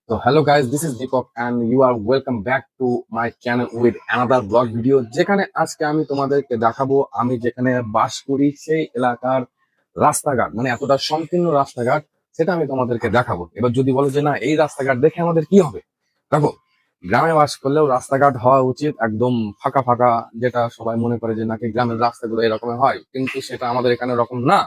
So hello guys, this is Deepak and you are welcome back to my channel with another vlog video যেখানে আজকে আমি তোমাদেরকে দেখাবো আমি যেখানে বাস করি সেই এলাকার রাস্তাঘাট মানে এতটা সংকীর্ণ রাস্তাঘাট সেটা আমি তোমাদেরকে দেখাবো। এবার যদি বলো যে না এই রাস্তাঘাট দেখে আমাদের কি হবে, দেখো গ্রামে বাস করলেও রাস্তাঘাট হওয়া উচিত একদম ফাঁকা ফাঁকা, যেটা সবাই মনে করে যে নাকি গ্রামের রাস্তাগুলো এরকম হয়, কিন্তু সেটা আমাদের এখানে এরকম না।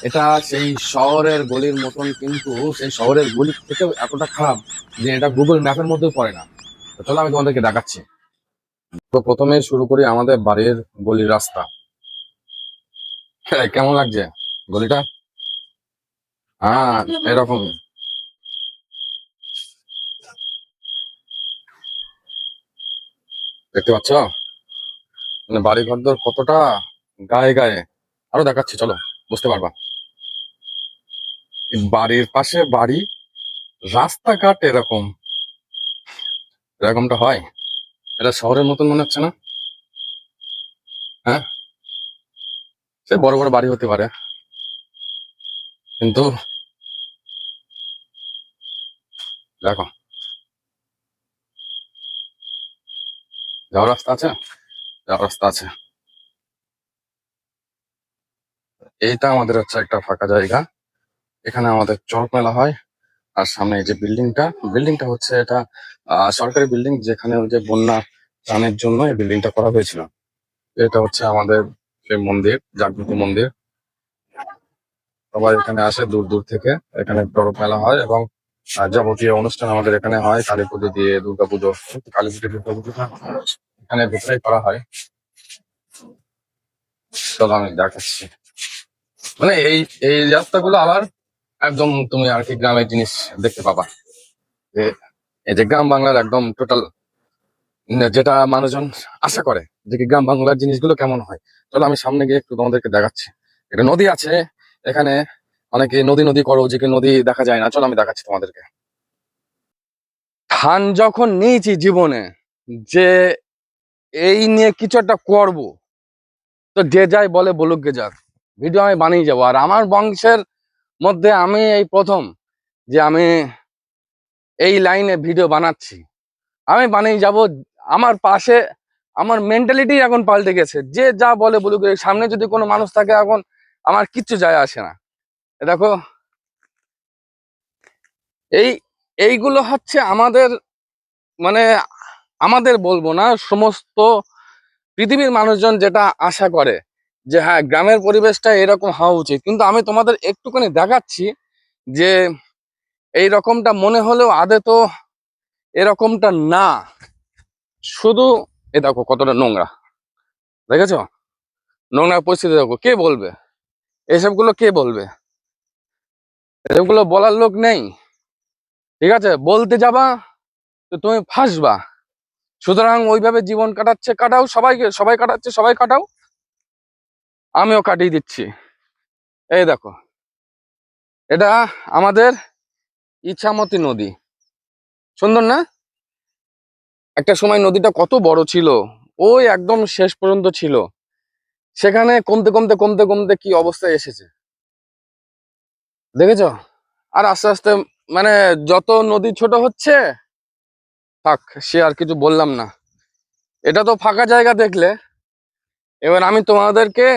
এটা সেই শহরের গলির মতন, কিন্তু সেই শহরের গলি থেকেও এতটা খারাপ যে এটা গুগল ম্যাপের মধ্যেও পড়ে না। তো চলো আমি তোমাদেরকে দেখাচ্ছি। তো প্রথমে শুরু করি আমাদের বাড়ির গলির রাস্তা। কেমন লাগছে গলিটা? হ্যাঁ, এরকম দেখতে পাচ্ছ, মানে বাড়ি ঘরদর কতটা গায়ে গায়ে। আরো দেখাচ্ছি, চলো বুঝতে পারবা। বাড়ির পাশে বাড়ি, রাস্তাঘাট এরকম এরকমটা হয়। এটা শহরের মতন মনে হচ্ছে না? হ্যাঁ, সে বড় বড় বাড়ি হতে পারে, কিন্তু দেখো যাওয়ার রাস্তা আছে, যাওয়ার রাস্তা আছে। এইটা আমাদের হচ্ছে একটা ফাঁকা জায়গা, এখানে আমাদের চড়ক মেলা হয়। আর সামনে এই যে বিল্ডিংটা, বিল্ডিংটা হচ্ছে এটা সরকারি বিল্ডিং, যেখানে ওই যে বন্যা ত্রাণের জন্য এই বিল্ডিংটা করা হয়েছিল। এটা হচ্ছে আমাদের সেই মন্দির, জাগ্রত মন্দির। সবাই এখানে আসে দূর দূর থেকে, এখানে চড়ক মেলা হয় এবং যাবতীয় অনুষ্ঠান আমাদের এখানে হয়। কালী পুজো দিয়ে দুর্গাপুজো, কালী পুজো দুর্গাপুজোটা এখানে ভেতরেই করা হয়। চলো আমি দেখাচ্ছি, মানে এই এই রাস্তাগুলো আবার একদম তুমি আর কি গ্রামের জিনিস দেখতে পাবা। যে এই যে গ্রাম বাংলার একদম টোটাল যেটা মানুষজন আশা করে যে কি গ্রাম বাংলার জিনিসগুলো কেমন হয়। চলো আমি সামনে গিয়ে একটু তোমাদেরকে দেখাচ্ছি। একটা নদী আছে এখানে, অনেকে নদী নদী করো, যে কি নদী দেখা যায় না। চলো আমি দেখাচ্ছি তোমাদেরকে। ধান যখন নিয়েছি জীবনে, যে এই নিয়ে কিছু একটা করবো, তো যে যাই বলে বলুক গে যাক, ভিডিও আমি বানিয়ে যাবো। আর আমার বংশের মধ্যে আমি এই প্রথম যে আমি এই লাইনে ভিডিও বানাচ্ছি, আমি বানিয়ে যাব। আমার পাশে আমার মেন্টালিটি এখন পাল্টে গেছে, যে যা বলে বলুক, সামনে যদি কোনো মানুষ থাকে এখন আমার কিচ্ছু যায় আসে না। এ দেখো, এই এইগুলো হচ্ছে আমাদের, মানে আমাদের বলবো না, সমস্ত পৃথিবীর মানুষজন যেটা আশা করে যে হ্যাঁ গ্রামের পরিবেশটা এরকম হওয়া উচিত। কিন্তু আমি তোমাদের একটুখানি দেখাচ্ছি যে এই রকমটা মনে হলেও আদে তো এরকমটা না। শুধু এ দেখো কতটা নোংরা, দেখেছো? নোংরা পরিস্থিতি দেখো, কে বলবে এসবগুলো? কে বলবে এসবগুলো? বলার লোক নেই, ঠিক আছে? বলতে যাবা তো তুমি ফাঁসবা। সুতরাং ওইভাবে জীবন কাটাচ্ছে, কাটাও, সবাইকে সবাই কাটাচ্ছে, সবাই কাটাও, আমিও কাটিয়ে দিচ্ছি। এই দেখো, এটা আমাদের ইছামতি নদী, সুন্দর না? একটা সময় নদীটা কত বড় ছিল, ওই একদম শেষ পর্যন্ত ছিল, সেখানে কমতে কমতে কমতে কমতে কি অবস্থায় এসেছে দেখেছো? আর আস্তে আস্তে মানে যত নদী ছোট হচ্ছে, থাক সে আর কিছু বললাম না। এটা তো ফাঁকা জায়গা দেখলে, এবার আমি তোমাদেরকে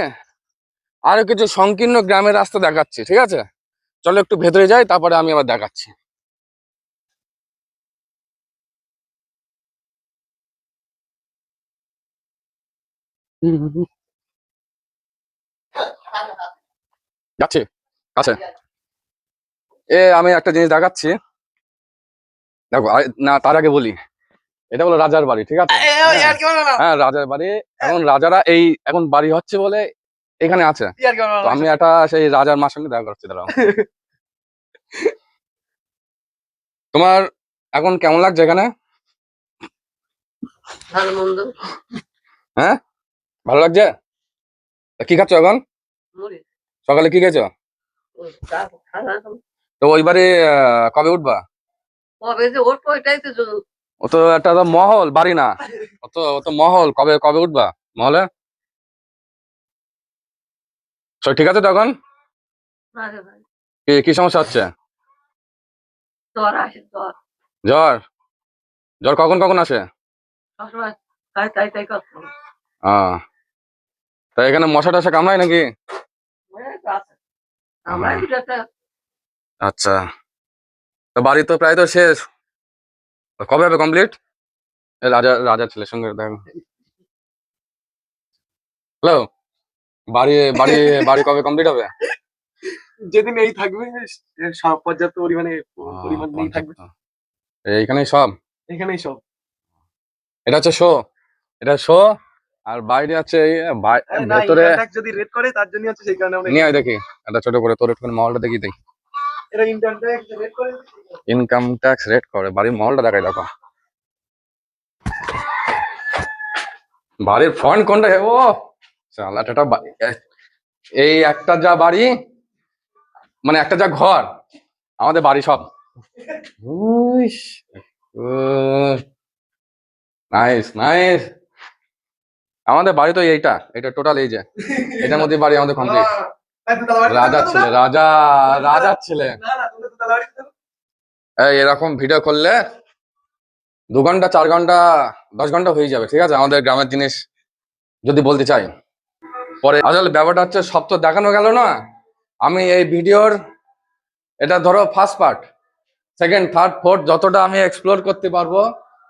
আরো কিছু সংকীর্ণ গ্রামের রাস্তা দেখাচ্ছি, ঠিক আছে? চলো একটু ভেতরে যাই, তারপরে আমি আবার দেখাচ্ছি। যাচ্ছি কাছে। আমি একটা জিনিস দেখাচ্ছি, দেখো। না, তার আগে বলি, এটা হলো রাজার বাড়ি, ঠিক আছে? হ্যাঁ, রাজার বাড়ি। এখন রাজারা এই এখন বাড়ি হচ্ছে বলে এখানে আছে। তো আমি একটা সেই রাজার মার সঙ্গে দেখা করছি, দাঁড়াও। তোমার এখন কেমন লাগছে এখানে? হ্যাঁ, ভালো লাগছে? তা কি খাচ্ছ এখন? সকালে কি খেয়েছো? তো ওই বাড়ি কবে উঠবা? ও তো একটা তো মহল, বাড়ি না। ও তো মহল, কবে কবে উঠবা মহলে? সব ঠিক আছে তখন? কি কি সমস্যা হচ্ছে? জ্বর আসে, জ্বর জ্বর জ্বর কখন কখন আসে? সবসময় তাই তাই তাই করতো। আহ তাই এখানে মশা টশা কামড়ায় নাকি? আছে আমরা আহ, দুটাতে আচ্ছা, তো বাড়ি তো প্রায় তো শেষ, তো কবে হবে কমপ্লিট? রাজা রাজার ছেলের সঙ্গে দেখো। হ্যালো, বাড়ি বাড়ি বাড়ি কবে কমপ্লিট হবে? যেদিন এই থাকবে সব পর্যাপ্ত পরিমাণে পরিমাণ নেই থাকবে, পর্যাপ্ত। এইখানেই সব। এখানেই সব। এটা হচ্ছে শো, এটা শো। আর বাইরে আছে না, ভেতরে ইনকাম ট্যাক্স যদি রেট করে তার জন্য হচ্ছে, সেই কারণে আমরা নিয়ে আয় দেখি, এটা ছোট করে তোর একটু মহলটা দেখি দেখি। এটা ইনকাম ট্যাক্স রেট করে। ইনকাম ট্যাক্স রেট করে বাড়ির মহলটা দেখাই দেখো। বাড়ির ফ্রন্ট কোনটা? ও চালাটা এই একটা যা বাড়ি, মানে একটা যা ঘর, আমাদের বাড়ি সব। Nice nice. আমাদের বাড়ি তো এইটা, এটা টোটাল এই যে এটার মধ্যে বাড়ি আমাদের কমপ্লিট। রাজার ছেলে, রাজা রাজার ছেলে। এই এরকম ভিডিও করলে 2 ঘন্টা 4 ঘন্টা 10 ঘন্টা হয়ে যাবে, ঠিক আছে, আমাদের গ্রামের জিনিস যদি বলতে চাই। পরে আসলে ব্যাপারটা হচ্ছে সব তো দেখানো গেল না। আমি এই ভিডিওর এটা ধরো first part, second third fourth যতটা আমি এক্সপ্লোর করতে পারবো।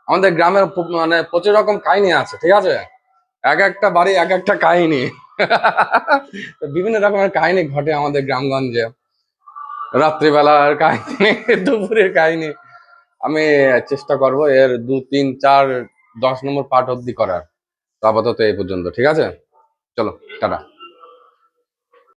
আমাদের গ্রামের মানে প্রচুর রকম কাহিনী আছে, ঠিক আছে, এক একটা বাড়ি এক একটা কাহিনী। তো বিভিন্ন রকমের কাহিনী ঘটে আমাদের গ্রামগঞ্জে, রাত্রিবেলার কাহিনী, দুপুরের কাহিনী। আমি চেষ্টা করব এর 2 3 4 10 নম্বর পার্ট অব্দি করার। তো আপাতত এই পর্যন্ত, ঠিক আছে, চলো টাটা।